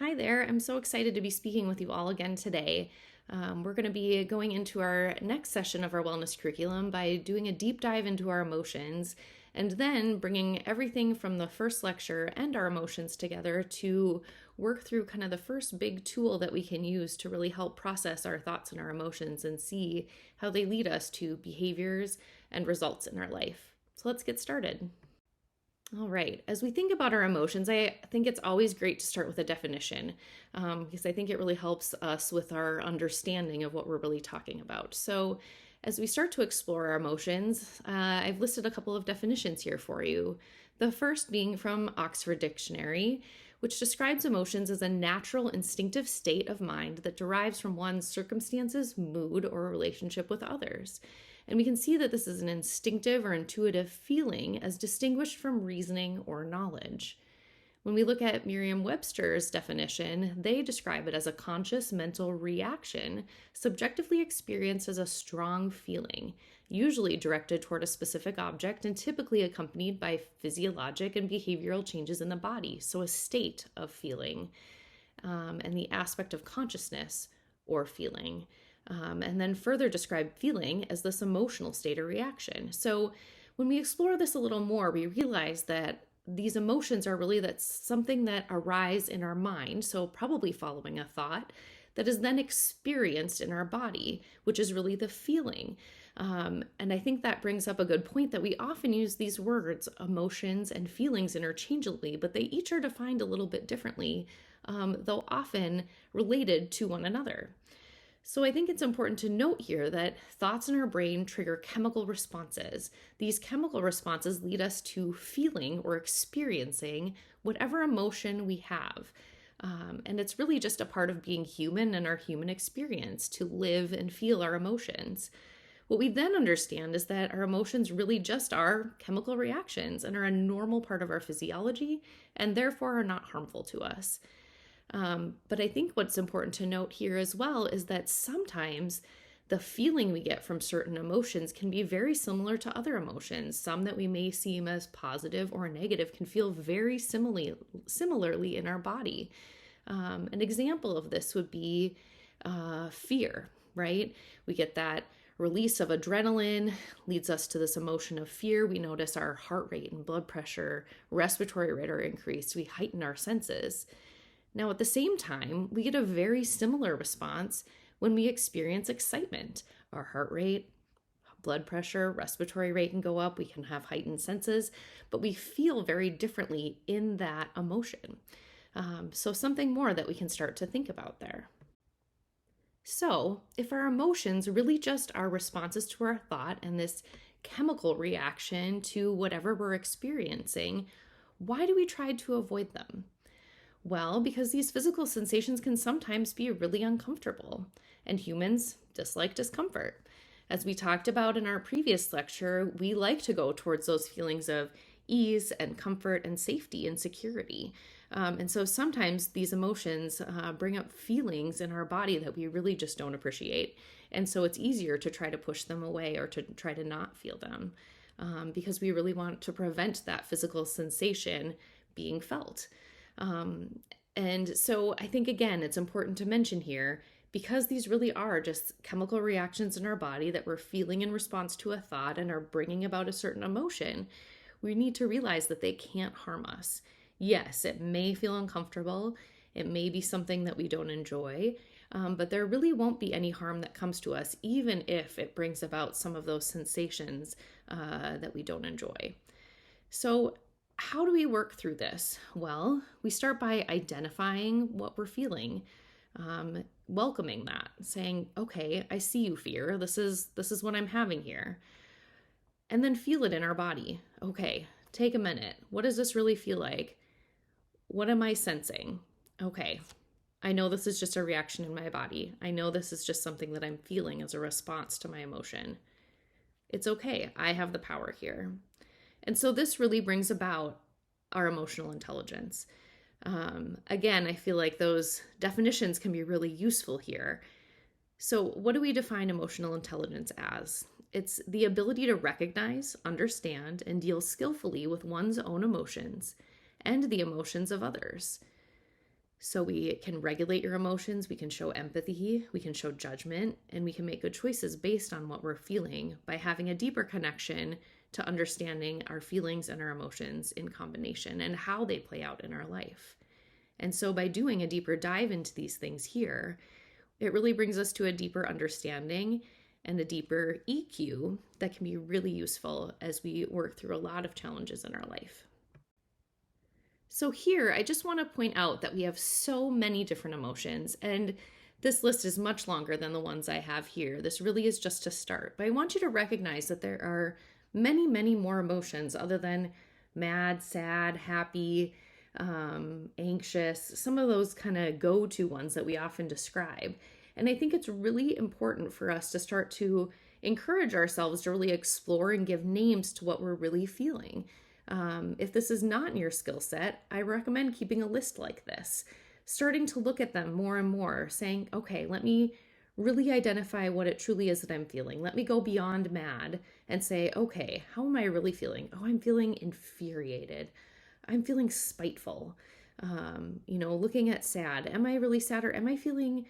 Hi there. I'm so excited to be speaking with you all again today. We're going to be going into our next session of our wellness curriculum by doing a deep dive into our emotions and then bringing everything from the first lecture and our emotions together to work through kind of the first big tool that we can use to really help process our thoughts and our emotions and see how they lead us to behaviors and results in our life. So let's get started. All right. As we think about our emotions, I think it's always great to start with a definition because I think it really helps us with our understanding of what we're really talking about. So, as we start to explore our emotions, I've listed a couple of definitions here for you. The first being from Oxford Dictionary, which describes emotions as a natural instinctive state of mind that derives from one's circumstances, mood, or relationship with others. And we can see that this is an instinctive or intuitive feeling as distinguished from reasoning or knowledge. When we look at Merriam-Webster's definition, they describe it as a conscious mental reaction, subjectively experienced as a strong feeling, usually directed toward a specific object and typically accompanied by physiologic and behavioral changes in the body, so a state of feeling, and the aspect of consciousness or feeling. And then further describe feeling as this emotional state or reaction. So when we explore this a little more, we realize that these emotions are really that's something that arise in our mind, so probably following a thought, that is then experienced in our body, which is really the feeling. And I think that brings up a good point that we often use these words, emotions and feelings, interchangeably, but they each are defined a little bit differently, though often related to one another. So I think it's important to note here that thoughts in our brain trigger chemical responses. These chemical responses lead us to feeling or experiencing whatever emotion we have. And it's really just a part of being human and our human experience to live and feel our emotions. What we then understand is that our emotions really just are chemical reactions and are a normal part of our physiology and therefore are not harmful to us. But I think what's important to note here as well is that sometimes the feeling we get from certain emotions can be very similar to other emotions. Some that we may seem as positive or negative can feel very similarly in our body. An example of this would be fear, right? We get that release of adrenaline, leads us to this emotion of fear. We notice our heart rate and blood pressure, respiratory rate are increased. We heighten our senses. Now, at the same time, we get a very similar response when we experience excitement. Our heart rate, blood pressure, respiratory rate can go up. We can have heightened senses, but we feel very differently in that emotion. So something more that we can start to think about there. So if our emotions really just are responses to our thought and this chemical reaction to whatever we're experiencing, why do we try to avoid them? Well, because these physical sensations can sometimes be really uncomfortable, and humans dislike discomfort. As we talked about in our previous lecture, we like to go towards those feelings of ease and comfort and safety and security. And so sometimes these emotions bring up feelings in our body that we really just don't appreciate. And so it's easier to try to push them away or to try to not feel them because we really want to prevent that physical sensation being felt. And so I think, again, it's important to mention here, because these really are just chemical reactions in our body that we're feeling in response to a thought and are bringing about a certain emotion, we need to realize that they can't harm us. Yes, it may feel uncomfortable. It may be something that we don't enjoy, but there really won't be any harm that comes to us, even if it brings about some of those sensations that we don't enjoy. So how do we work through this? Well, we start by identifying what we're feeling, welcoming that, saying, okay, I see you, fear. This is what I'm having here. And then feel it in our body. Okay, take a minute. What does this really feel like? What am I sensing? Okay, I know this is just a reaction in my body. I know this is just something that I'm feeling as a response to my emotion. It's okay. I have the power here. And so this really brings about our emotional intelligence. Again, I feel like those definitions can be really useful here. So what do we define emotional intelligence as? It's the ability to recognize, understand, and deal skillfully with one's own emotions and the emotions of others. So we can regulate your emotions, we can show empathy, we can show judgment, and we can make good choices based on what we're feeling by having a deeper connection to understanding our feelings and our emotions in combination and how they play out in our life. And so by doing a deeper dive into these things here, it really brings us to a deeper understanding and a deeper EQ that can be really useful as we work through a lot of challenges in our life. So here, I just want to point out that we have so many different emotions, and this list is much longer than the ones I have here. This really is just to start, but I want you to recognize that there are many, many more emotions other than mad, sad, happy, anxious, some of those kind of go-to ones that we often describe. And I think it's really important for us to start to encourage ourselves to really explore and give names to what we're really feeling. If this is not in your skill set, I recommend keeping a list like this, starting to look at them more and more, saying, okay, let me really identify what it truly is that I'm feeling. Let me go beyond mad and say, okay, how am I really feeling? Oh, I'm feeling infuriated. I'm feeling spiteful. Looking at sad. Am I really sad, or am I feeling,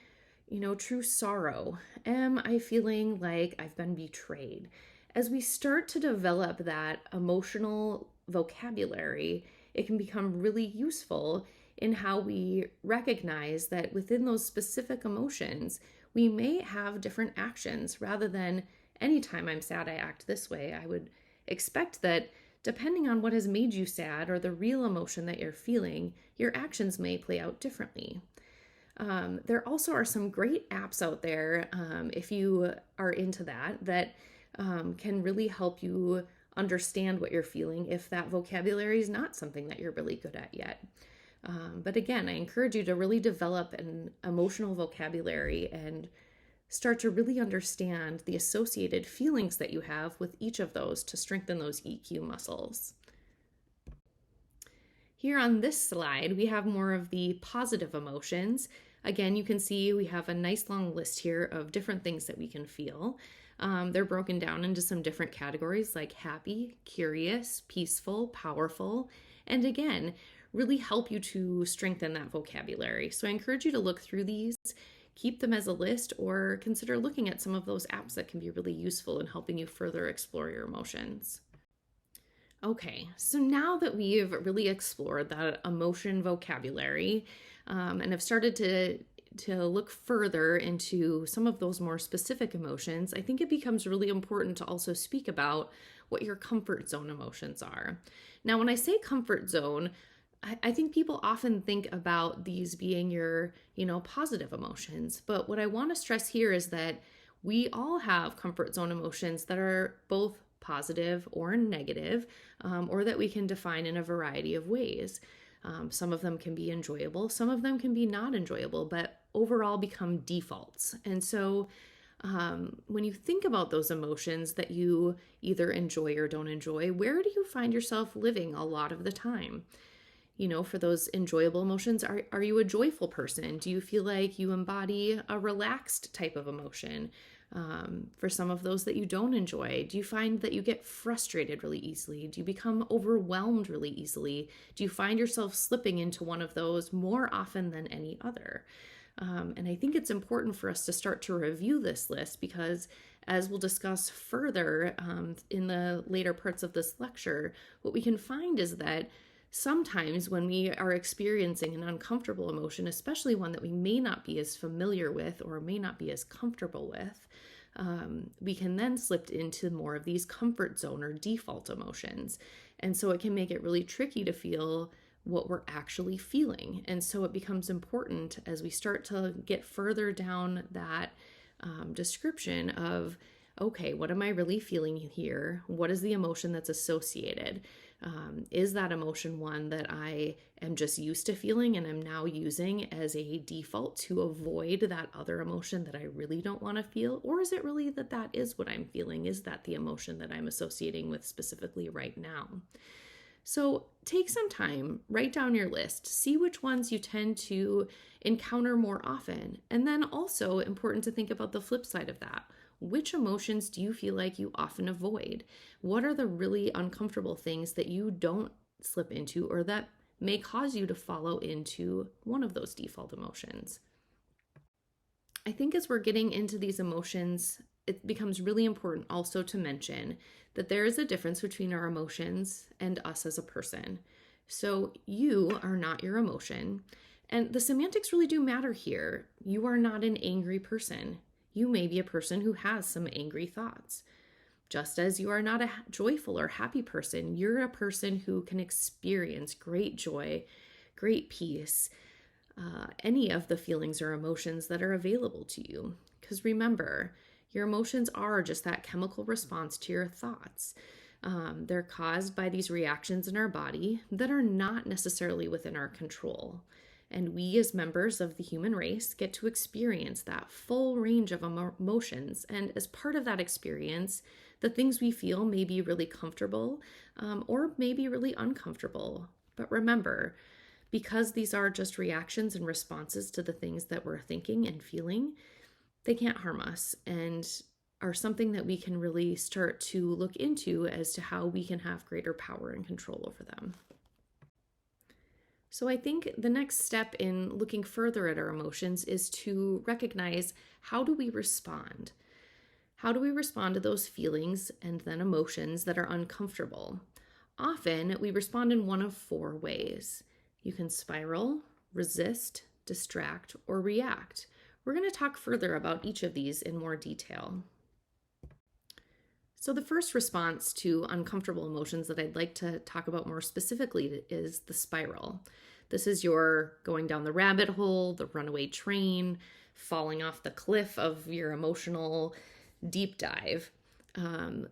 true sorrow? Am I feeling like I've been betrayed? As we start to develop that emotional vocabulary, it can become really useful in how we recognize that within those specific emotions, we may have different actions rather than anytime I'm sad, I act this way. I would expect that depending on what has made you sad or the real emotion that you're feeling, your actions may play out differently. There also are some great apps out there, if you are into that can really help you understand what you're feeling if that vocabulary is not something that you're really good at yet. But again, I encourage you to really develop an emotional vocabulary and start to really understand the associated feelings that you have with each of those to strengthen those EQ muscles. Here on this slide, we have more of the positive emotions. Again, you can see we have a nice long list here of different things that we can feel. They're broken down into some different categories like happy, curious, peaceful, powerful, and again, really help you to strengthen that vocabulary. So I encourage you to look through these, keep them as a list, or consider looking at some of those apps that can be really useful in helping you further explore your emotions. Okay, so now that we've really explored that emotion vocabulary and have started to look further into some of those more specific emotions, I think it becomes really important to also speak about what your comfort zone emotions are. Now, when I say comfort zone, I think people often think about these being your, positive emotions. But what I want to stress here is that we all have comfort zone emotions that are both positive or negative, or that we can define in a variety of ways. Some of them can be enjoyable, some of them can be not enjoyable, but overall become defaults. And so when you think about those emotions that you either enjoy or don't enjoy, where do you find yourself living a lot of the time? For those enjoyable emotions, are you a joyful person? Do you feel like you embody a relaxed type of emotion? For some of those that you don't enjoy, do you find that you get frustrated really easily? Do you become overwhelmed really easily? Do you find yourself slipping into one of those more often than any other? And I think it's important for us to start to review this list because, as we'll discuss further in the later parts of this lecture, what we can find is that sometimes when we are experiencing an uncomfortable emotion, especially one that we may not be as familiar with or may not be as comfortable with, we can then slip into more of these comfort zone or default emotions. And so it can make it really tricky to feel what we're actually feeling. And so it becomes important as we start to get further down that description of, okay, what am I really feeling here? What is the emotion that's associated? Is that emotion one that I am just used to feeling and am now using as a default to avoid that other emotion that I really don't want to feel? Or is it really that is what I'm feeling? Is that the emotion that I'm associating with specifically right now? So take some time, write down your list, see which ones you tend to encounter more often. And then also important to think about the flip side of that. Which emotions do you feel like you often avoid? What are the really uncomfortable things that you don't slip into or that may cause you to follow into one of those default emotions. I think as we're getting into these emotions, it becomes really important also to mention that there is a difference between our emotions and us as a person. So you are not your emotion. And the semantics really do matter here. You are not an angry person. You may be a person who has some angry thoughts. Just as you are not a joyful or happy person, you're a person who can experience great joy, great peace, any of the feelings or emotions that are available to you. Because remember, your emotions are just that chemical response to your thoughts. They're caused by these reactions in our body that are not necessarily within our control. And we, as members of the human race, get to experience that full range of emotions. And as part of that experience, the things we feel may be really comfortable or maybe really uncomfortable. But remember, because these are just reactions and responses to the things that we're thinking and feeling, they can't harm us and are something that we can really start to look into as to how we can have greater power and control over them. So I think the next step in looking further at our emotions is to recognize, how do we respond? How do we respond to those feelings and then emotions that are uncomfortable? Often we respond in one of 4 ways. You can spiral, resist, distract, or react. We're going to talk further about each of these in more detail. So the first response to uncomfortable emotions that I'd like to talk about more specifically is the spiral. This is your going down the rabbit hole, the runaway train, falling off the cliff of your emotional deep dive.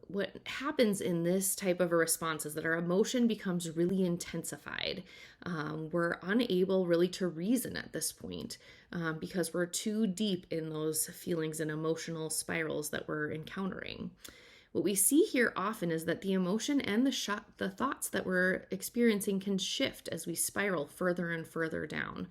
What happens in this type of a response is that our emotion becomes really intensified. We're unable really to reason at this point because we're too deep in those feelings and emotional spirals that we're encountering. What we see here often is that the emotion and the thoughts that we're experiencing can shift as we spiral further and further down,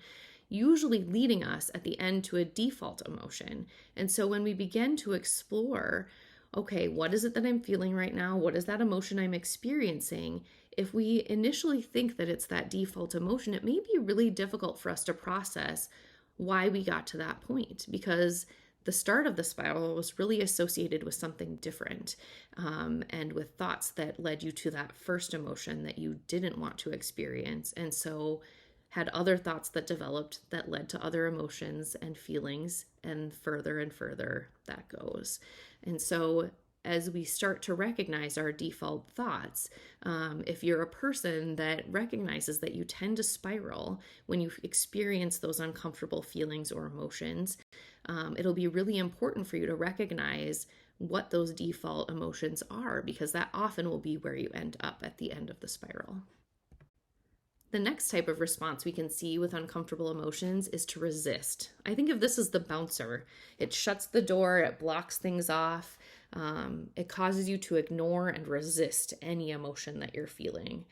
usually leading us at the end to a default emotion. And so when we begin to explore, okay, what is it that I'm feeling right now? What is that emotion I'm experiencing? If we initially think that it's that default emotion, it may be really difficult for us to process why we got to that point, because the start of the spiral was really associated with something different and with thoughts that led you to that first emotion that you didn't want to experience. And so had other thoughts that developed that led to other emotions and feelings, and further that goes. And so as we start to recognize our default thoughts, if you're a person that recognizes that you tend to spiral when you experience those uncomfortable feelings or emotions, it'll be really important for you to recognize what those default emotions are, because that often will be where you end up at the end of the spiral. The next type of response we can see with uncomfortable emotions is to resist. I think of this as the bouncer. It shuts the door, it blocks things off, it causes you to ignore and resist any emotion that you're feeling.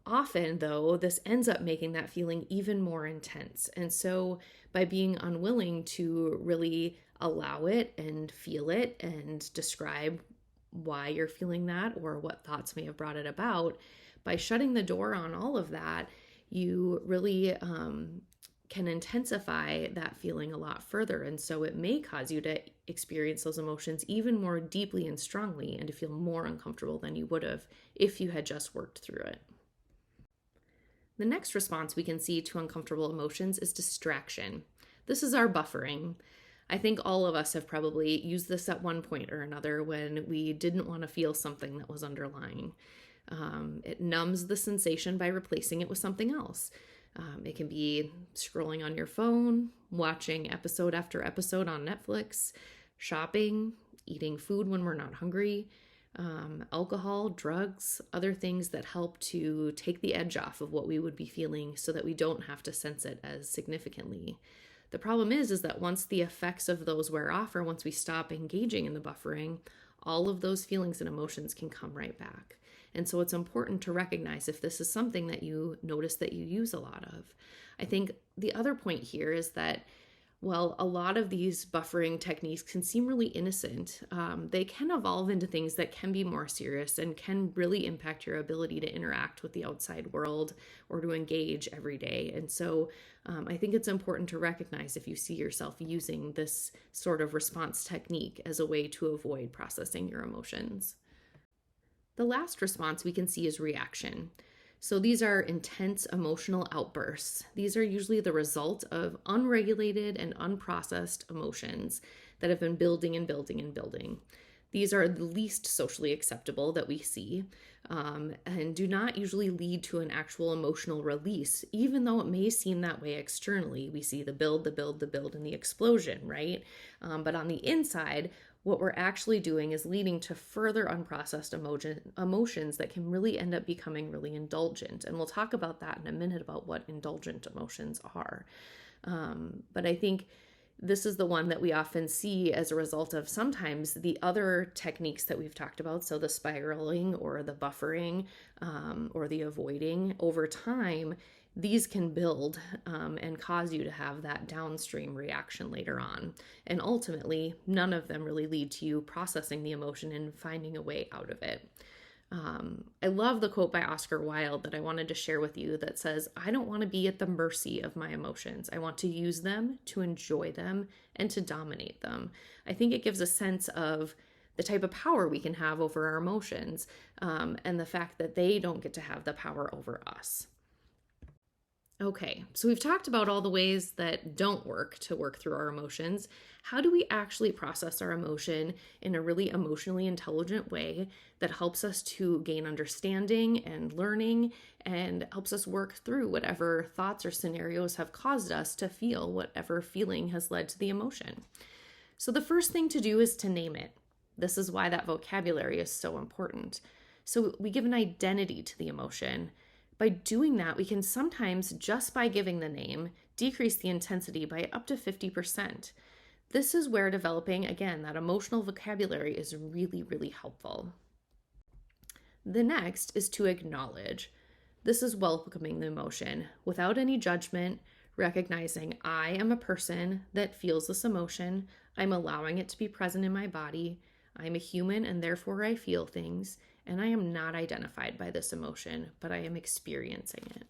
Often, though, this ends up making that feeling even more intense. And so by being unwilling to really allow it and feel it and describe why you're feeling that or what thoughts may have brought it about, by shutting the door on all of that, you really can intensify that feeling a lot further. And so it may cause you to experience those emotions even more deeply and strongly and to feel more uncomfortable than you would have if you had just worked through it. The next response we can see to uncomfortable emotions is distraction. This is our buffering. I think all of us have probably used this at one point or another when we didn't want to feel something that was underlying. It numbs the sensation by replacing it with something else. It can be scrolling on your phone, watching episode after episode on Netflix, shopping, eating food when we're not hungry, alcohol, drugs, other things that help to take the edge off of what we would be feeling so that we don't have to sense it as significantly. The problem is that once the effects of those wear off, or once we stop engaging in the buffering, all of those feelings and emotions can come right back. And so it's important to recognize if this is something that you notice that you use a lot of. I think the other point here is that Well, a lot of these buffering techniques can seem really innocent. They can evolve into things that can be more serious and can really impact your ability to interact with the outside world or to engage every day. And so I think it's important to recognize if you see yourself using this sort of response technique as a way to avoid processing your emotions. The last response we can see is reaction. So these are intense emotional outbursts. These are usually the result of unregulated and unprocessed emotions that have been building and building and building. These are the least socially acceptable that we see, and do not usually lead to an actual emotional release, even though it may seem that way externally. We see the build, the build, the build, and the explosion, right? But on the inside, what we're actually doing is leading to further unprocessed emotions that can really end up becoming really indulgent. And we'll talk about that in a minute about what indulgent emotions are. But I think this is the one that we often see as a result of sometimes the other techniques that we've talked about. So the spiraling or the buffering or the avoiding over time, these can build and cause you to have that downstream reaction later on. And ultimately, none of them really lead to you processing the emotion and finding a way out of it. I love the quote by Oscar Wilde that I wanted to share with you that says, "I don't want to be at the mercy of my emotions. I want to use them, to enjoy them, and to dominate them." I think it gives a sense of the type of power we can have over our emotions, and the fact that they don't get to have the power over us. Okay, so we've talked about all the ways that don't work to work through our emotions. How do we actually process our emotion in a really emotionally intelligent way that helps us to gain understanding and learning and helps us work through whatever thoughts or scenarios have caused us to feel whatever feeling has led to the emotion? So the first thing to do is to name it. This is why that vocabulary is so important. So we give an identity to the emotion. By doing that, we can sometimes, just by giving the name, decrease the intensity by up to 50%. This is where developing, again, that emotional vocabulary is really, really helpful. The next is to acknowledge. This is welcoming the emotion without any judgment, recognizing I am a person that feels this emotion. I'm allowing it to be present in my body. I'm a human and therefore I feel things. And I am not identified by this emotion, but I am experiencing it.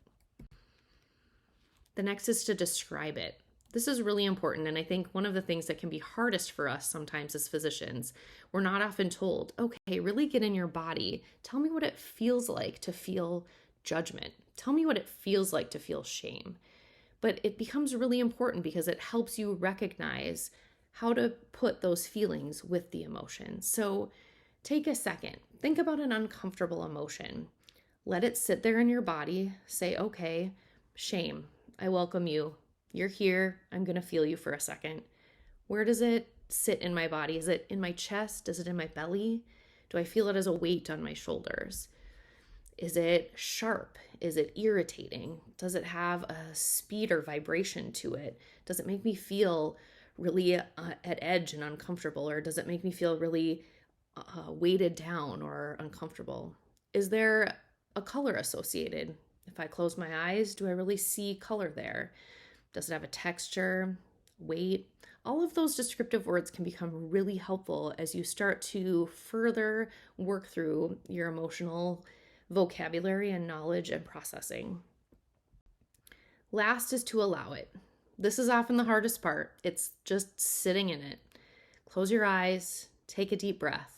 The next is to describe it. This is really important, and I think one of the things that can be hardest for us sometimes as physicians, we're not often told, okay, really get in your body. Tell me what it feels like to feel judgment. Tell me what it feels like to feel shame. But it becomes really important because it helps you recognize how to put those feelings with the emotion. So take a second. Think about an uncomfortable emotion. Let it sit there in your body. Say, okay, shame. I welcome you. You're here. I'm going to feel you for a second. Where does it sit in my body? Is it in my chest? Is it in my belly? Do I feel it as a weight on my shoulders? Is it sharp? Is it irritating? Does it have a speed or vibration to it? Does it make me feel really at edge and uncomfortable? Or does it make me feel really weighted down or uncomfortable? Is there a color associated? If I close my eyes, do I really see color there? Does it have a texture, weight? All of those descriptive words can become really helpful as you start to further work through your emotional vocabulary and knowledge and processing. Last is to allow it. This is often the hardest part. It's just sitting in it. Close your eyes, take a deep breath.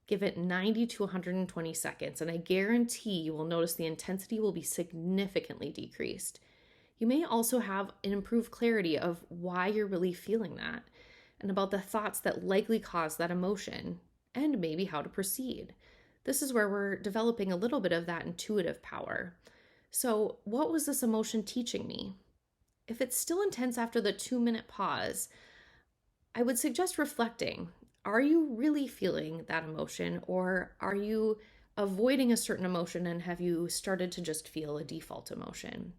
Give it 90 to 120 seconds, and I guarantee you will notice the intensity will be significantly decreased. You may also have an improved clarity of why you're really feeling that and about the thoughts that likely cause that emotion and maybe how to proceed. This is where we're developing a little bit of that intuitive power. So, what was this emotion teaching me? If it's still intense after the 2-minute pause, I would suggest reflecting. Are you really feeling that emotion, or are you avoiding a certain emotion and have you started to just feel a default emotion?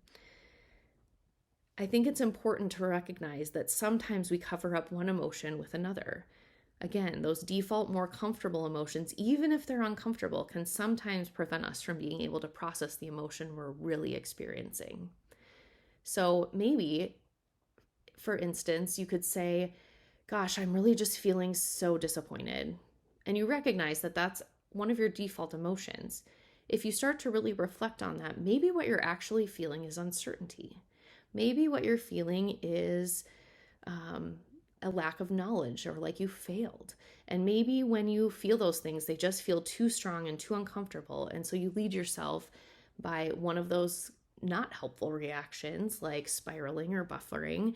I think it's important to recognize that sometimes we cover up one emotion with another. Again, those default, more comfortable emotions, even if they're uncomfortable, can sometimes prevent us from being able to process the emotion we're really experiencing. So maybe for instance, you could say, gosh, I'm really just feeling so disappointed. And you recognize that that's one of your default emotions. If you start to really reflect on that, maybe what you're actually feeling is uncertainty. Maybe what you're feeling is a lack of knowledge, or like you failed. And maybe when you feel those things, they just feel too strong and too uncomfortable. And so you lead yourself by one of those not helpful reactions, like spiraling or buffering,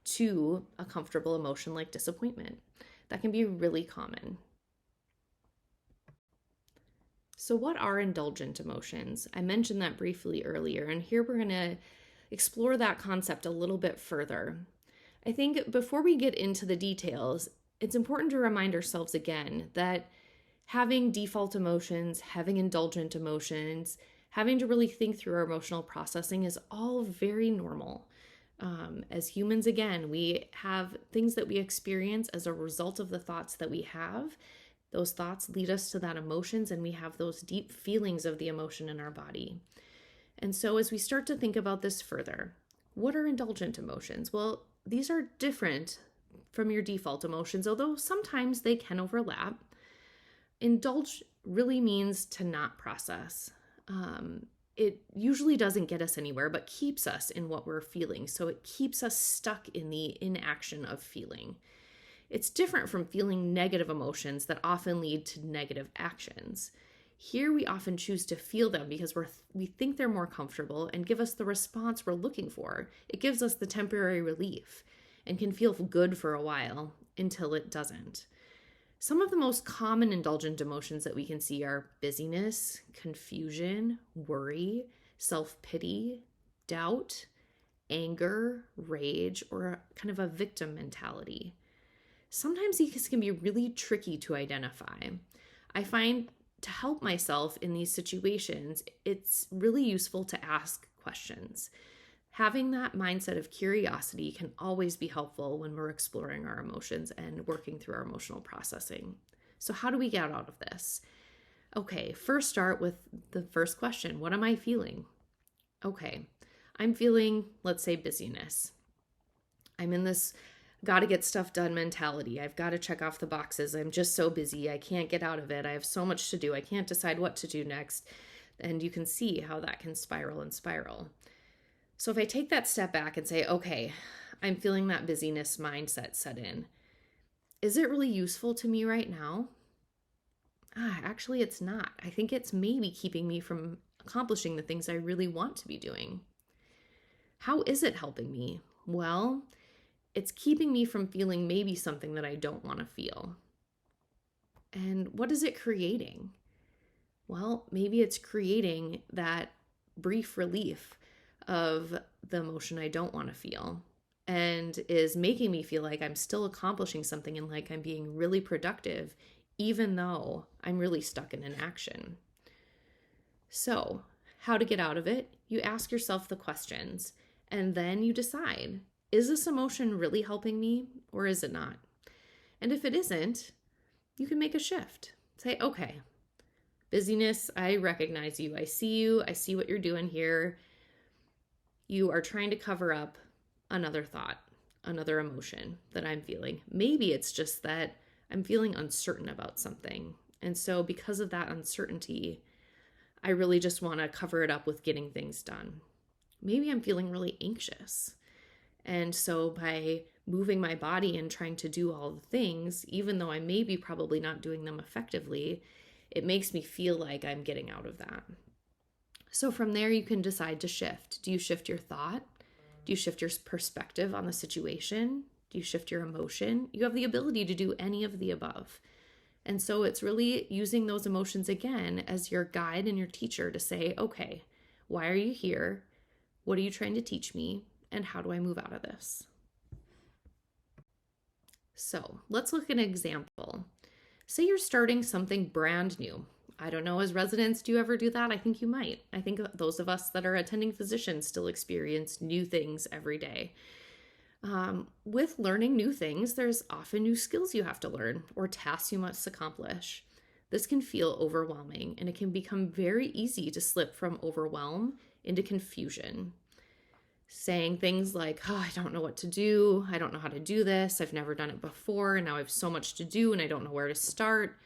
to a comfortable emotion like disappointment. That can be really common. So, what are indulgent emotions? I mentioned that briefly earlier, and here we're going to explore that concept a little bit further. I think before we get into the details, it's important to remind ourselves again that having default emotions, having indulgent emotions, having to really think through our emotional processing is all very normal. As humans, again, we have things that we experience as a result of the thoughts that we have. Those thoughts lead us to that emotions, and we have those deep feelings of the emotion in our body. And so as we start to think about this further, what are indulgent emotions? Well, these are different from your default emotions, although sometimes they can overlap. Indulge really means to not process. It usually doesn't get us anywhere, but keeps us in what we're feeling. So it keeps us stuck in the inaction of feeling. It's different from feeling negative emotions that often lead to negative actions. Here we often choose to feel them because we think they're more comfortable and give us the response we're looking for. It gives us the temporary relief and can feel good for a while until it doesn't. Some of the most common indulgent emotions that we can see are busyness, confusion, worry, self-pity, doubt, anger, rage, or kind of a victim mentality. Sometimes these can be really tricky to identify. I find to help myself in these situations, it's really useful to ask questions. Having that mindset of curiosity can always be helpful when we're exploring our emotions and working through our emotional processing. So how do we get out of this? Okay, first start with the first question. What am I feeling? Okay, I'm feeling, let's say, busyness. I'm in this got to get stuff done mentality. I've got to check off the boxes. I'm just so busy. I can't get out of it. I have so much to do. I can't decide what to do next. And you can see how that can spiral and spiral. So if I take that step back and say, okay, I'm feeling that busyness mindset set in. Is it really useful to me right now? Actually, it's not. I think it's maybe keeping me from accomplishing the things I really want to be doing. How is it helping me? Well, it's keeping me from feeling maybe something that I don't want to feel. And what is it creating? Well, maybe it's creating that brief relief of the emotion I don't want to feel, and is making me feel like I'm still accomplishing something and like I'm being really productive, even though I'm really stuck in inaction. So, how to get out of it? You ask yourself the questions, and then you decide, is this emotion really helping me, or is it not? And if it isn't, you can make a shift. Say, okay, busyness, I recognize you. I see you. I see what you're doing here. You are trying to cover up another thought, another emotion that I'm feeling. Maybe it's just that I'm feeling uncertain about something. And so because of that uncertainty, I really just want to cover it up with getting things done. Maybe I'm feeling really anxious. And so by moving my body and trying to do all the things, even though I may be probably not doing them effectively, it makes me feel like I'm getting out of that. So from there, you can decide to shift. Do you shift your thought? Do you shift your perspective on the situation? Do you shift your emotion? You have the ability to do any of the above. And so it's really using those emotions again as your guide and your teacher to say, okay, why are you here? What are you trying to teach me? And how do I move out of this? So let's look at an example. Say you're starting something brand new. I don't know, as residents, do you ever do that? I think you might. I think those of us that are attending physicians still experience new things every day. With learning new things, there's often new skills you have to learn or tasks you must accomplish. This can feel overwhelming, and it can become very easy to slip from overwhelm into confusion. saying things like, oh, I don't know what to do. I don't know how to do this. I've never done it before. And now I have so much to do and I don't know where to start.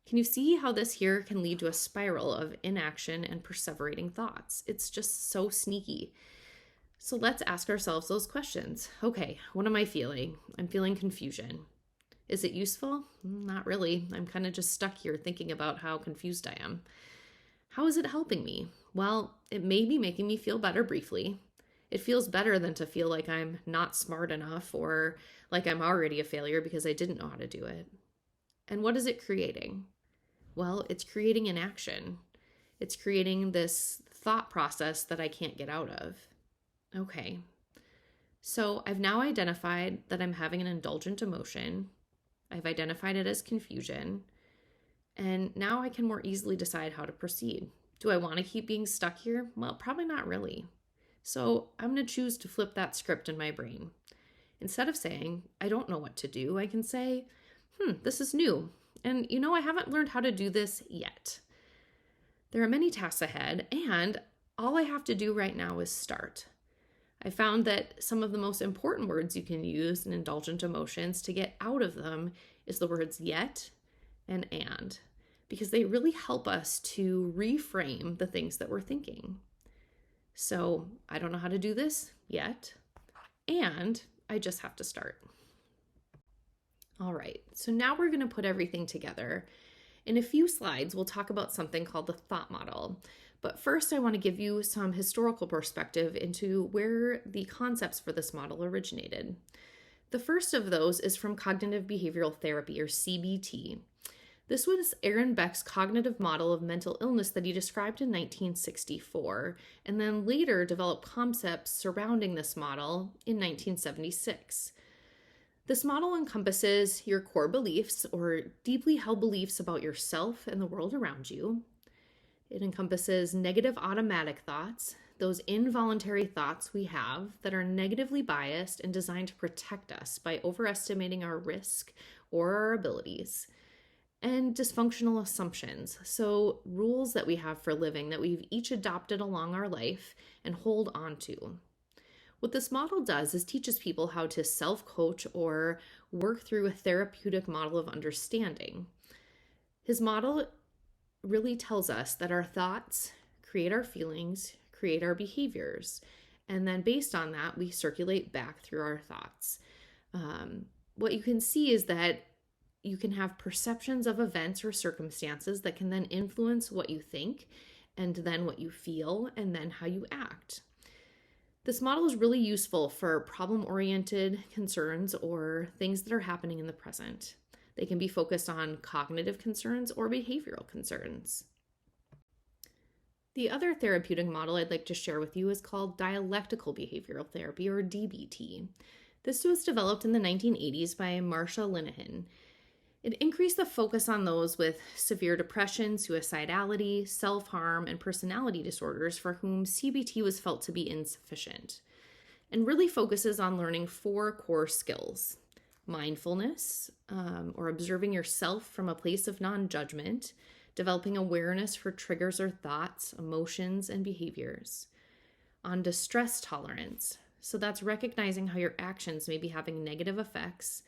Can you see how this here can lead to a spiral of inaction and perseverating thoughts? It's just so sneaky. So let's ask ourselves those questions. Okay, what am I feeling? I'm feeling confusion. Is it useful? Not really. I'm kind of just stuck here thinking about how confused I am. How is it helping me? Well, it may be making me feel better briefly. It feels better than to feel like I'm not smart enough or like I'm already a failure because I didn't know how to do it. And what is it creating? Well, it's creating inaction. It's creating this thought process that I can't get out of. Okay, so I've now identified that I'm having an indulgent emotion. I've identified it as confusion. And now I can more easily decide how to proceed. Do I want to keep being stuck here? Well, probably not really. So I'm going to choose to flip that script in my brain. Instead of saying, I don't know what to do, I can say, this is new. And I haven't learned how to do this yet. There are many tasks ahead, and all I have to do right now is start. I found that some of the most important words you can use in indulgent emotions to get out of them is the words yet and, because they really help us to reframe the things that we're thinking. So I don't know how to do this yet, and I just have to start. All right, so now we're going to put everything together. In a few slides, we'll talk about something called the thought model. But first, I want to give you some historical perspective into where the concepts for this model originated. The first of those is from cognitive behavioral therapy, or CBT. This was Aaron Beck's cognitive model of mental illness that he described in 1964, and then later developed concepts surrounding this model in 1976. This model encompasses your core beliefs, or deeply held beliefs about yourself and the world around you. It encompasses negative automatic thoughts, those involuntary thoughts we have that are negatively biased and designed to protect us by overestimating our risk or our abilities. And dysfunctional assumptions, so rules that we have for living that we've each adopted along our life and hold on to. What this model does is teaches people how to self-coach or work through a therapeutic model of understanding. His model really tells us that our thoughts create our feelings, create our behaviors, and then based on that, we circulate back through our thoughts. What you can see is that you can have perceptions of events or circumstances that can then influence what you think, and then what you feel, and then how you act. This model is really useful for problem-oriented concerns or things that are happening in the present. They can be focused on cognitive concerns or behavioral concerns. The other therapeutic model I'd like to share with you is called dialectical behavioral therapy, or DBT. This was developed in the 1980s by Marsha Linehan. It increased the focus on those with severe depression, suicidality, self-harm, and personality disorders for whom CBT was felt to be insufficient, and really focuses on learning 4 core skills: mindfulness, or observing yourself from a place of non-judgment, developing awareness for triggers or thoughts, emotions, and behaviors. On distress tolerance, so that's recognizing how your actions may be having negative effects,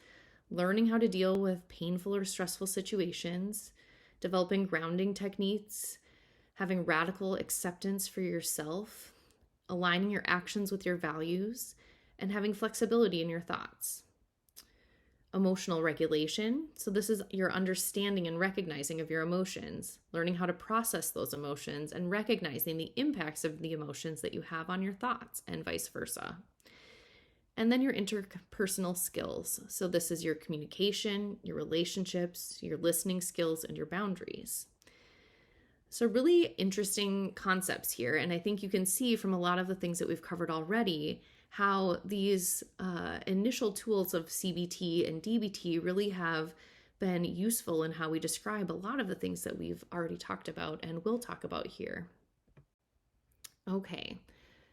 learning how to deal with painful or stressful situations, developing grounding techniques, having radical acceptance for yourself, aligning your actions with your values, and having flexibility in your thoughts. Emotional regulation, so this is your understanding and recognizing of your emotions, learning how to process those emotions, and recognizing the impacts of the emotions that you have on your thoughts, and vice versa. And then your interpersonal skills. So this is your communication, your relationships, your listening skills, and your boundaries. So really interesting concepts here. And I think you can see from a lot of the things that we've covered already how these initial tools of CBT and DBT really have been useful in how we describe a lot of the things that we've already talked about and will talk about here. Okay,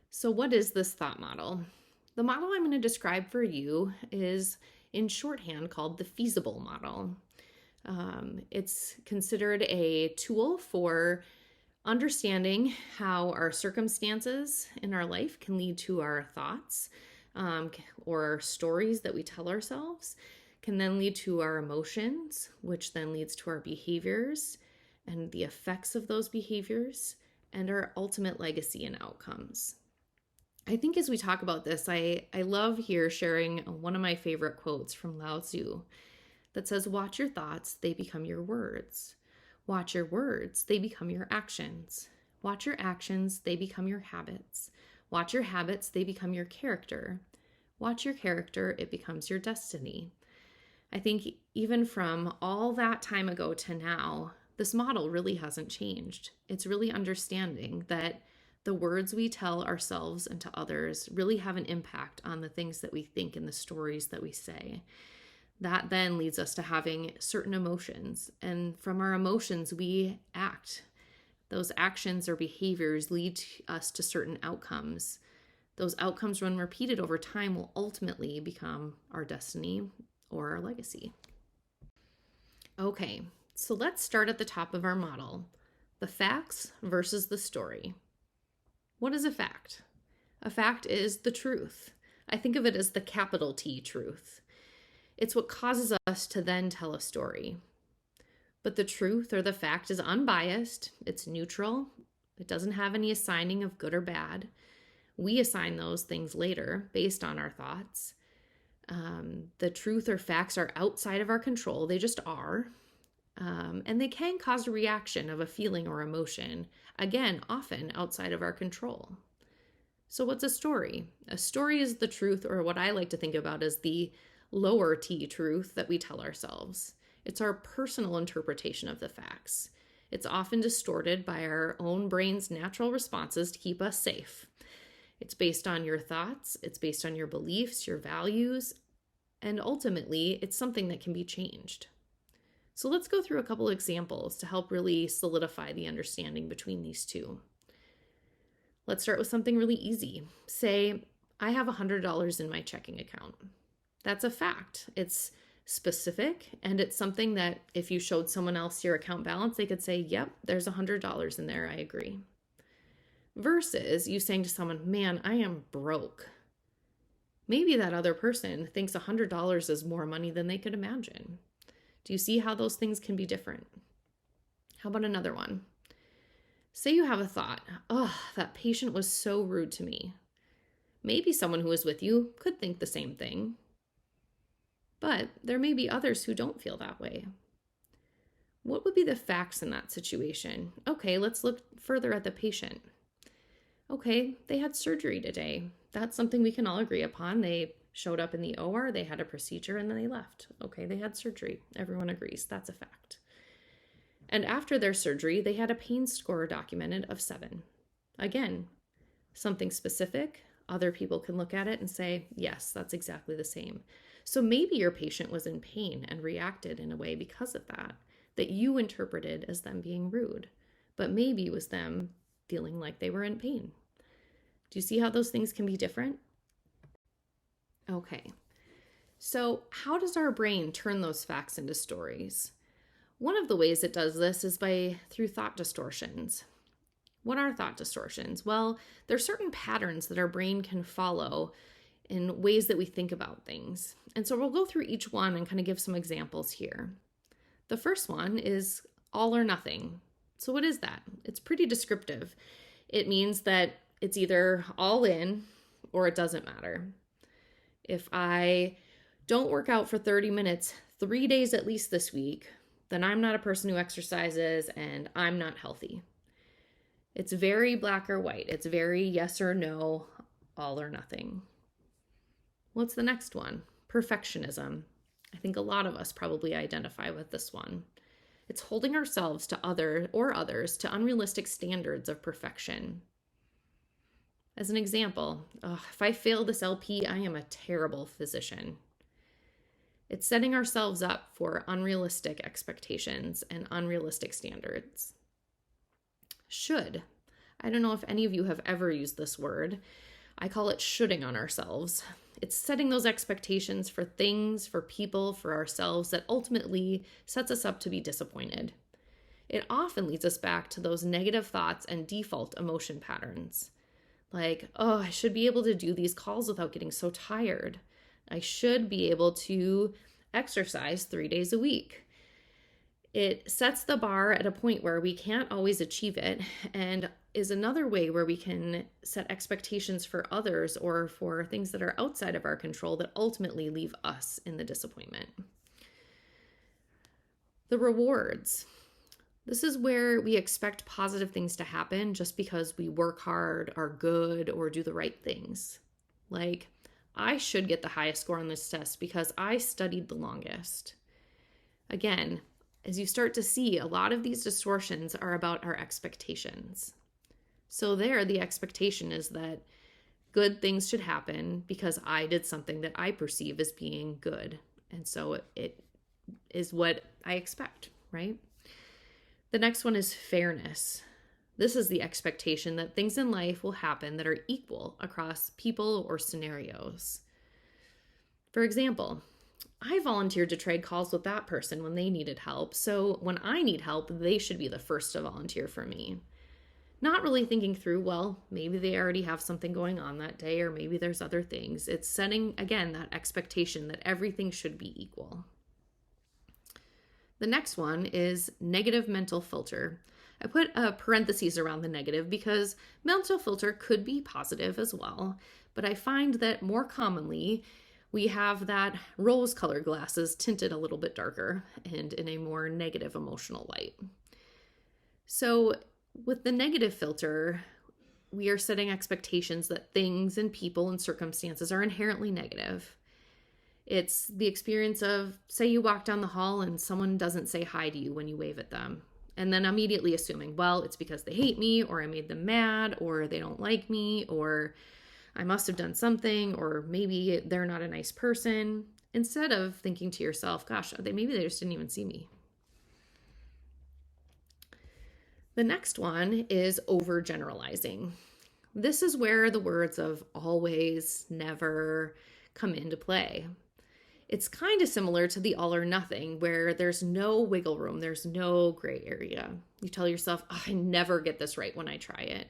so what is this thought model? The model I'm going to describe for you is in shorthand called the feasible model. It's considered a tool for Understanding how our circumstances in our life can lead to our thoughts or stories that we tell ourselves can then lead to our emotions, which then leads to our behaviors and the effects of those behaviors and our ultimate legacy and outcomes. I think as we talk about this, I love here sharing one of my favorite quotes from Lao Tzu that says, "Watch your thoughts, they become your words. Watch your words, they become your actions. Watch your actions, they become your habits. Watch your habits, they become your character. Watch your character, it becomes your destiny." I think even from all that time ago to now, this model really hasn't changed. It's really understanding that the words we tell ourselves and to others really have an impact on the things that we think and the stories that we say. That then leads us to having certain emotions. And from our emotions, we act. Those actions or behaviors lead us to certain outcomes. Those outcomes, when repeated over time, will ultimately become our destiny or our legacy. Okay, so let's start at the top of our model. The facts versus the story. What is a fact? A fact is the truth. I think of it as the capital T truth. It's what causes us to then tell a story. But the truth or the fact is unbiased, it's neutral, it doesn't have any assigning of good or bad. We assign those things later based on our thoughts. The truth or facts are outside of our control, they just are. And they can cause a reaction of a feeling or emotion, again, often outside of our control. So what's a story? A story is the truth, or what I like to think about as the lower T truth that we tell ourselves. It's our personal interpretation of the facts. It's often distorted by our own brain's natural responses to keep us safe. It's based on your thoughts, it's based on your beliefs, your values, and ultimately, it's something that can be changed. So let's go through a couple examples to help really solidify the understanding between these two. Let's start with something really easy. Say, I have $100 in my checking account. That's a fact. It's specific, and it's something that if you showed someone else your account balance, they could say, yep, there's $100 in there, I agree. Versus you saying to someone, man, I am broke. Maybe that other person thinks $100 is more money than they could imagine. Do you see how those things can be different? How about another one? Say you have a thought, oh, that patient was so rude to me. Maybe someone who is with you could think the same thing. But there may be others who don't feel that way. What would be the facts in that situation? Okay, let's look further at the patient. Okay, they had surgery today. That's something we can all agree upon. They showed up in the OR, they had a procedure, and then they left. Okay, they had surgery. Everyone agrees. That's a fact. And after their surgery, they had a pain score documented of 7. Again, something specific. Other people can look at it and say, yes, that's exactly the same. So maybe your patient was in pain and reacted in a way because of that you interpreted as them being rude. But maybe it was them feeling like they were in pain. Do you see how those things can be different? Okay, so how does our brain turn those facts into stories? One of the ways it does this is through thought distortions. What are thought distortions? Well, there are certain patterns that our brain can follow in ways that we think about things. And so we'll go through each one and kind of give some examples here. The first one is all or nothing. So what is that? It's pretty descriptive. It means that it's either all in or it doesn't matter. If I don't work out for 30 minutes, 3 days at least this week, then I'm not a person who exercises and I'm not healthy. It's very black or white. It's very yes or no, all or nothing. What's the next one? Perfectionism. I think a lot of us probably identify with this one. It's holding ourselves to others to unrealistic standards of perfection. As an example, if I fail this LP, I am a terrible physician. It's setting ourselves up for unrealistic expectations and unrealistic standards. Should. I don't know if any of you have ever used this word. I call it shoulding on ourselves. It's setting those expectations for things, for people, for ourselves that ultimately sets us up to be disappointed. it often leads us back to those negative thoughts and default emotion patterns. Like, oh, I should be able to do these calls without getting so tired. I should be able to exercise 3 days a week. It sets the bar at a point where we can't always achieve it, and is another way where we can set expectations for others or for things that are outside of our control that ultimately leave us in the disappointment. The rewards. This is where we expect positive things to happen just because we work hard, are good, or do the right things. Like, I should get the highest score on this test because I studied the longest. Again, as you start to see, a lot of these distortions are about our expectations. So there, the expectation is that good things should happen because I did something that I perceive as being good. And so it is what I expect, right? The next one is fairness. This is the expectation that things in life will happen that are equal across people or scenarios. For example, I volunteered to trade calls with that person when they needed help, so when I need help, they should be the first to volunteer for me. Not really thinking through, well, maybe they already have something going on that day, or maybe there's other things. It's setting, again, that expectation that everything should be equal. The next one is negative mental filter. I put a parentheses around the negative because mental filter could be positive as well, but I find that more commonly we have that rose-colored glasses tinted a little bit darker and in a more negative emotional light. So with the negative filter, we are setting expectations that things and people and circumstances are inherently negative. It's the experience of, say you walk down the hall and someone doesn't say hi to you when you wave at them, and then immediately assuming, well, it's because they hate me, or I made them mad, or they don't like me, or I must have done something, or maybe they're not a nice person, instead of thinking to yourself, gosh, maybe they just didn't even see me. The next one is overgeneralizing. This is where the words of always, never come into play. It's kind of similar to the all or nothing, where there's no wiggle room, there's no gray area. You tell yourself, oh, I never get this right when I try it.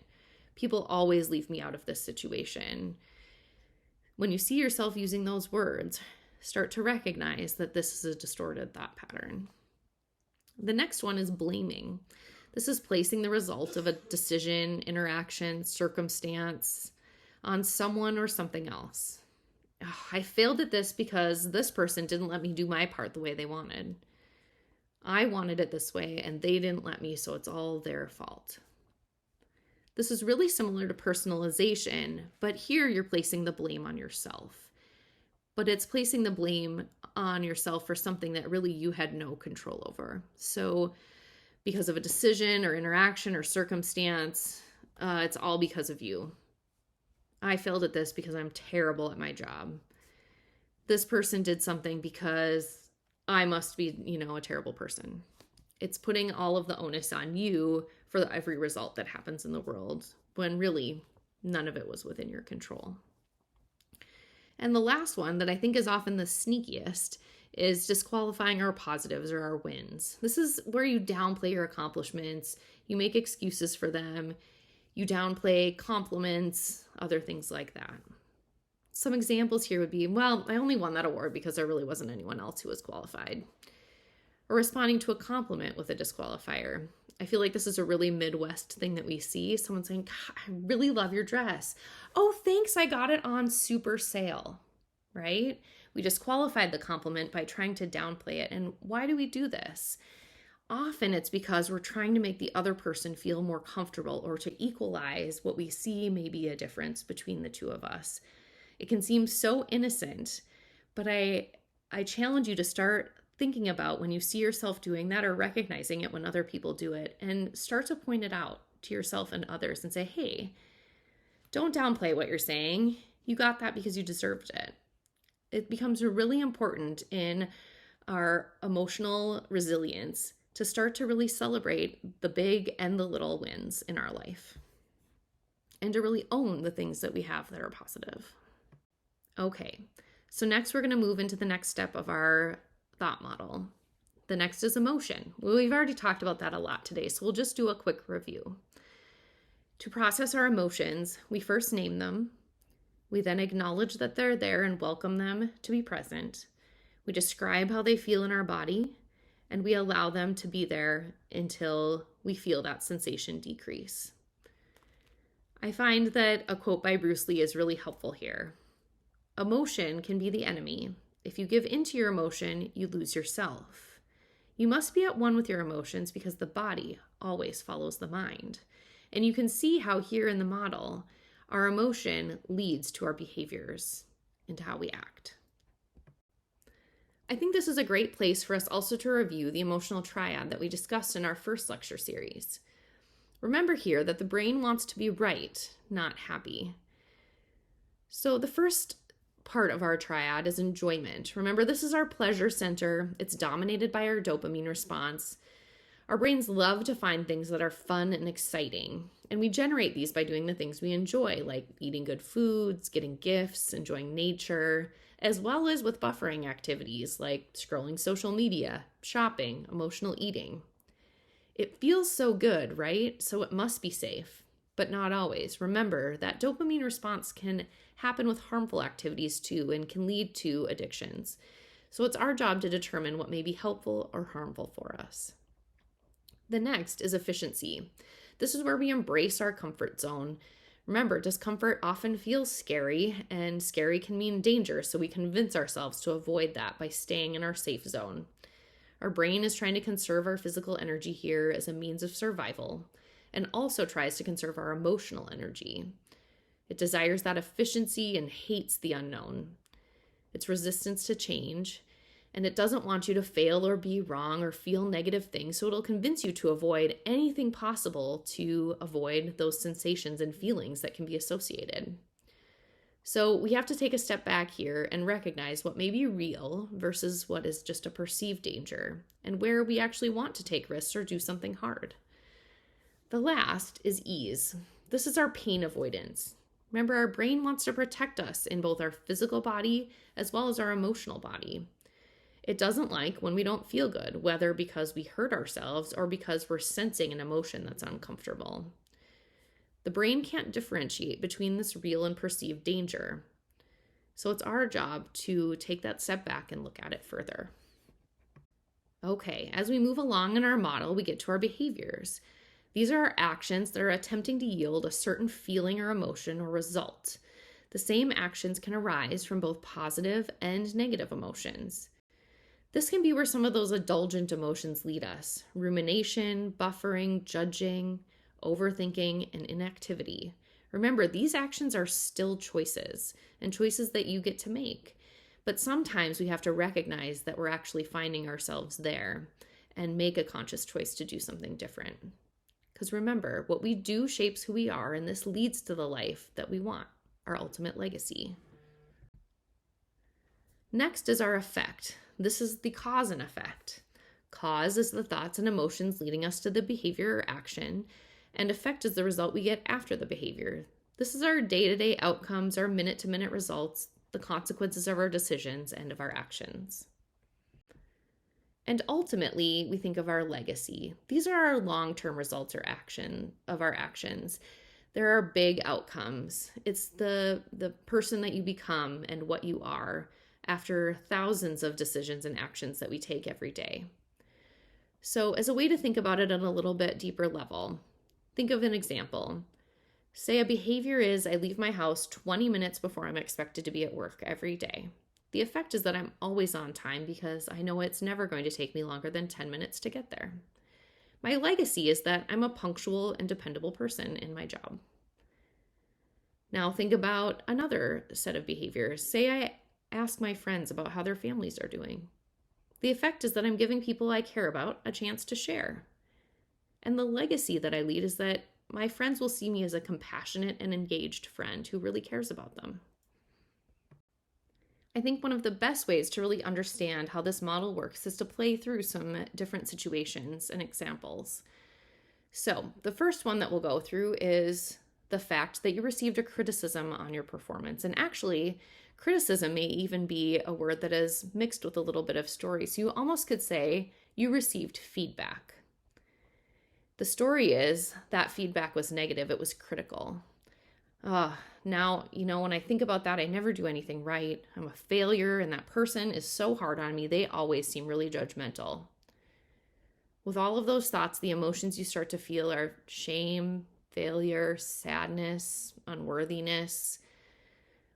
People always leave me out of this situation. When you see yourself using those words, start to recognize that this is a distorted thought pattern. The next one is blaming. This is placing the result of a decision, interaction, circumstance on someone or something else. I failed at this because this person didn't let me do my part the way they wanted. I wanted it this way and they didn't let me, so it's all their fault. This is really similar to personalization, but here you're placing the blame on yourself. But it's placing the blame on yourself for something that really you had no control over. So because of a decision or interaction or circumstance, it's all because of you. I failed at this because I'm terrible at my job. This person did something because I must be, a terrible person. It's putting all of the onus on you for every result that happens in the world, when really none of it was within your control. And the last one that I think is often the sneakiest is disqualifying our positives or our wins. This is where you downplay your accomplishments, you make excuses for them, you downplay compliments, other things like that. Some examples here would be, well, I only won that award because there really wasn't anyone else who was qualified. Or responding to a compliment with a disqualifier. I feel like this is a really Midwest thing that we see. Someone saying, I really love your dress. Oh, thanks, I got it on super sale, right? We disqualified the compliment by trying to downplay it. And why do we do this? Often it's because we're trying to make the other person feel more comfortable or to equalize what we see may be a difference between the two of us. It can seem so innocent, but I challenge you to start thinking about when you see yourself doing that or recognizing it when other people do it, and start to point it out to yourself and others and say, hey, don't downplay what you're saying. You got that because you deserved it. It becomes really important in our emotional resilience to start to really celebrate the big and the little wins in our life, and to really own the things that we have that are positive. Okay, so next we're going to move into the next step of our thought model. The next is emotion. Well, we've already talked about that a lot today, so we'll just do a quick review. To process our emotions, we first name them. We then acknowledge that they're there and welcome them to be present. We describe how they feel in our body, and we allow them to be there until we feel that sensation decrease. I find that a quote by Bruce Lee is really helpful here. Emotion can be the enemy. If you give into your emotion, you lose yourself. You must be at one with your emotions because the body always follows the mind. And you can see how here in the model, our emotion leads to our behaviors and to how we act. I think this is a great place for us also to review the emotional triad that we discussed in our first lecture series. Remember here that the brain wants to be right, not happy. So the first part of our triad is enjoyment. Remember, this is our pleasure center. It's dominated by our dopamine response. Our brains love to find things that are fun and exciting, and we generate these by doing the things we enjoy, like eating good foods, getting gifts, enjoying nature, as well as with buffering activities like scrolling social media, shopping, emotional eating. It feels so good, right? So it must be safe, but not always. Remember that dopamine response can happen with harmful activities too and can lead to addictions. So it's our job to determine what may be helpful or harmful for us. The next is efficiency. This is where we embrace our comfort zone. Remember, discomfort often feels scary, and scary can mean danger, so we convince ourselves to avoid that by staying in our safe zone. Our brain is trying to conserve our physical energy here as a means of survival, and also tries to conserve our emotional energy. It desires that efficiency and hates the unknown. It's resistance to change, and it doesn't want you to fail or be wrong or feel negative things, so it'll convince you to avoid anything possible to avoid those sensations and feelings that can be associated. So we have to take a step back here and recognize what may be real versus what is just a perceived danger, and where we actually want to take risks or do something hard. The last is ease. This is our pain avoidance. Remember, our brain wants to protect us in both our physical body as well as our emotional body. It doesn't like when we don't feel good, whether because we hurt ourselves or because we're sensing an emotion that's uncomfortable. The brain can't differentiate between this real and perceived danger. So it's our job to take that step back and look at it further. Okay, as we move along in our model, we get to our behaviors. These are our actions that are attempting to yield a certain feeling or emotion or result. The same actions can arise from both positive and negative emotions. This can be where some of those indulgent emotions lead us: rumination, buffering, judging, overthinking, and inactivity. Remember, these actions are still choices, and choices that you get to make. But sometimes we have to recognize that we're actually finding ourselves there and make a conscious choice to do something different. Because remember, what we do shapes who we are, and this leads to the life that we want, our ultimate legacy. Next is our effect. This is the cause and effect. Cause is the thoughts and emotions leading us to the behavior or action, and effect is the result we get after the behavior. This is our day-to-day outcomes, our minute-to-minute results, the consequences of our decisions and of our actions. And ultimately, we think of our legacy. These are our long-term results or action of our actions. There are big outcomes. It's the person that you become and what you are after thousands of decisions and actions that we take every day. So as a way to think about it on a little bit deeper level, think of an example. Say a behavior is I leave my house 20 minutes before I'm expected to be at work every day. The effect is that I'm always on time because I know it's never going to take me longer than 10 minutes to get there. My legacy is that I'm a punctual and dependable person in my job. Now think about another set of behaviors. Say I ask my friends about how their families are doing. The effect is that I'm giving people I care about a chance to share. And the legacy that I lead is that my friends will see me as a compassionate and engaged friend who really cares about them. I think one of the best ways to really understand how this model works is to play through some different situations and examples. So the first one that we'll go through is the fact that you received a criticism on your performance. And actually, Criticism may even be a word that is mixed with a little bit of story. So you almost could say you received feedback. The story is that feedback was negative. It was critical. Now, when I think about that, I never do anything right. I'm a failure, and that person is so hard on me. They always seem really judgmental. With all of those thoughts, the emotions you start to feel are shame, failure, sadness, unworthiness.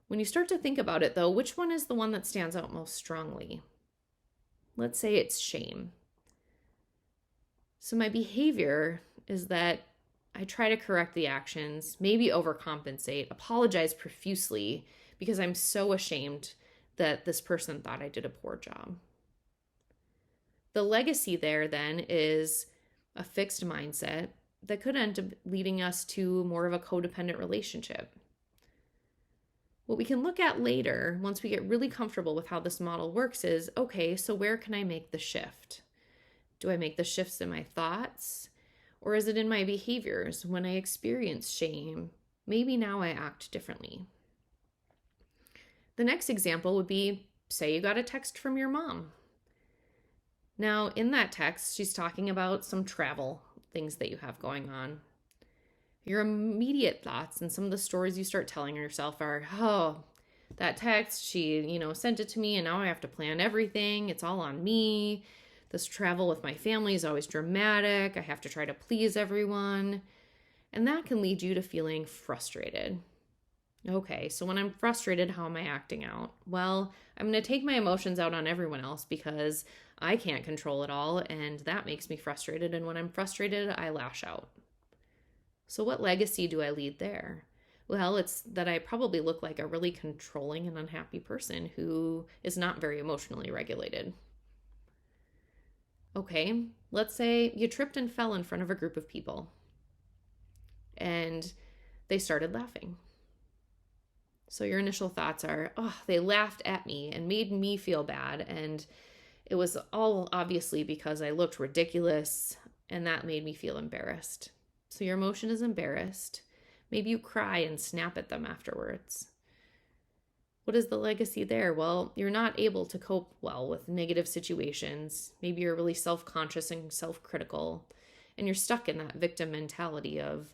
When you start to think about it, though, which one is the one that stands out most strongly? Let's say it's shame. So my behavior is that I try to correct the actions, maybe overcompensate, apologize profusely because I'm so ashamed that this person thought I did a poor job. The legacy there then is a fixed mindset that could end up leading us to more of a codependent relationship. What we can look at later, once we get really comfortable with how this model works, is, okay, so where can I make the shift? Do I make the shifts in my thoughts? Or is it in my behaviors? When I experience shame, maybe now I act differently. The next example would be, say you got a text from your mom. Now, in that text, she's talking about some travel things that you have going on. Your immediate thoughts and some of the stories you start telling yourself are, oh, that text, she, sent it to me and now I have to plan everything. It's all on me. This travel with my family is always dramatic. I have to try to please everyone. And that can lead you to feeling frustrated. Okay, so when I'm frustrated, how am I acting out? Well, I'm going to take my emotions out on everyone else because I can't control it all, and that makes me frustrated. And when I'm frustrated, I lash out. So what legacy do I lead there? Well, it's that I probably look like a really controlling and unhappy person who is not very emotionally regulated. Okay, let's say you tripped and fell in front of a group of people and they started laughing. So your initial thoughts are, oh, they laughed at me and made me feel bad. And it was all obviously because I looked ridiculous and that made me feel embarrassed. So your emotion is embarrassed. Maybe you cry and snap at them afterwards. What is the legacy there? Well, you're not able to cope well with negative situations. Maybe you're really self-conscious and self-critical, and you're stuck in that victim mentality of,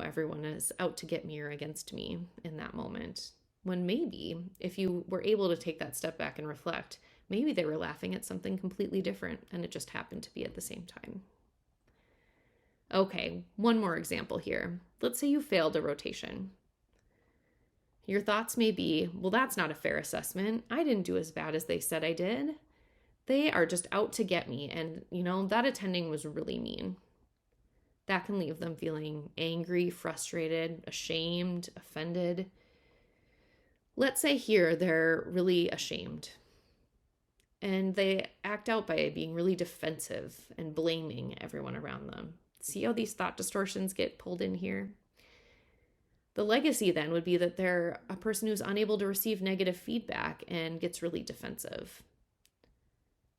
everyone is out to get me or against me in that moment. When maybe if you were able to take that step back and reflect, maybe they were laughing at something completely different and it just happened to be at the same time. Okay, one more example here. Let's say you failed a rotation. Your thoughts may be, well, that's not a fair assessment. I didn't do as bad as they said I did. They are just out to get me. And, that attending was really mean. That can leave them feeling angry, frustrated, ashamed, offended. Let's say here they're really ashamed. And they act out by being really defensive and blaming everyone around them. See how these thought distortions get pulled in here? The legacy then would be that they're a person who's unable to receive negative feedback and gets really defensive.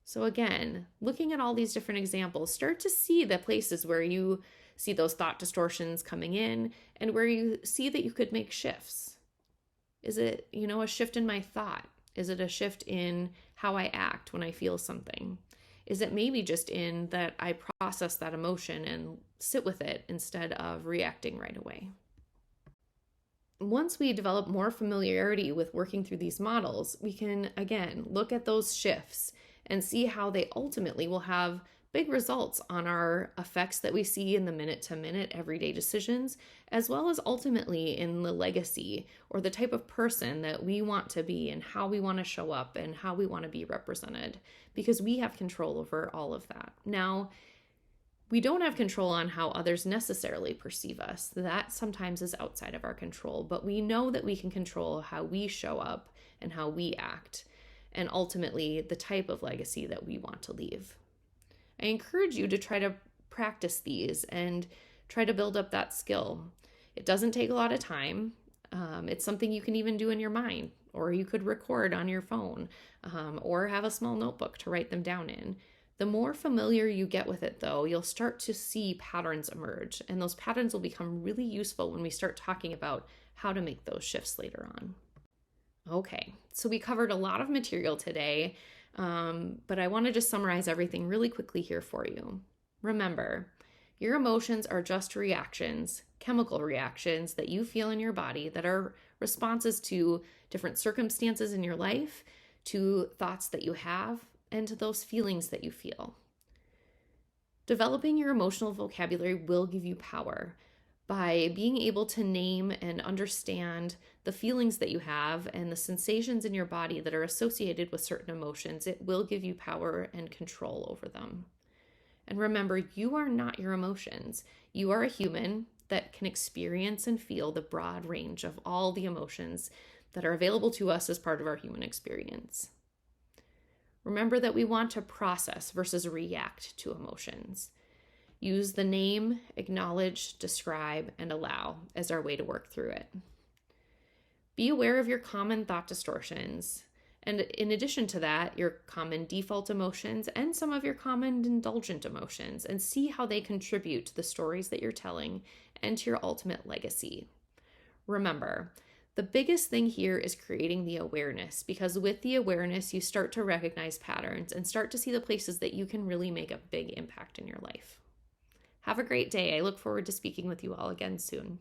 So again, looking at all these different examples, start to see the places where you see those thought distortions coming in and where you see that you could make shifts. Is it, a shift in my thought? Is it a shift in how I act when I feel something? Is it maybe just in that I process that emotion and sit with it instead of reacting right away? Once we develop more familiarity with working through these models, we can, again, look at those shifts and see how they ultimately will have big results on our effects that we see in the minute-to-minute everyday decisions, as well as ultimately in the legacy or the type of person that we want to be and how we want to show up and how we want to be represented, because we have control over all of that. Now, we don't have control on how others necessarily perceive us. That sometimes is outside of our control, but we know that we can control how we show up and how we act, and ultimately the type of legacy that we want to leave. I encourage you to try to practice these and try to build up that skill. It doesn't take a lot of time. It's something you can even do in your mind, or you could record on your phone, or have a small notebook to write them down in. The more familiar you get with it, though, you'll start to see patterns emerge, and those patterns will become really useful when we start talking about how to make those shifts later on. Okay, so we covered a lot of material today, but I want to just summarize everything really quickly here for you. Remember, your emotions are just reactions, chemical reactions that you feel in your body that are responses to different circumstances in your life, to thoughts that you have, and to those feelings that you feel. Developing your emotional vocabulary will give you power by being able to name and understand the feelings that you have and the sensations in your body that are associated with certain emotions. It will give you power and control over them. And remember, you are not your emotions. You are a human that can experience and feel the broad range of all the emotions that are available to us as part of our human experience. Remember that we want to process versus react to emotions. Use the name, acknowledge, describe, and allow as our way to work through it. Be aware of your common thought distortions, and in addition to that, your common default emotions and some of your common indulgent emotions, and see how they contribute to the stories that you're telling and to your ultimate legacy. Remember, the biggest thing here is creating the awareness, because with the awareness, you start to recognize patterns and start to see the places that you can really make a big impact in your life. Have a great day. I look forward to speaking with you all again soon.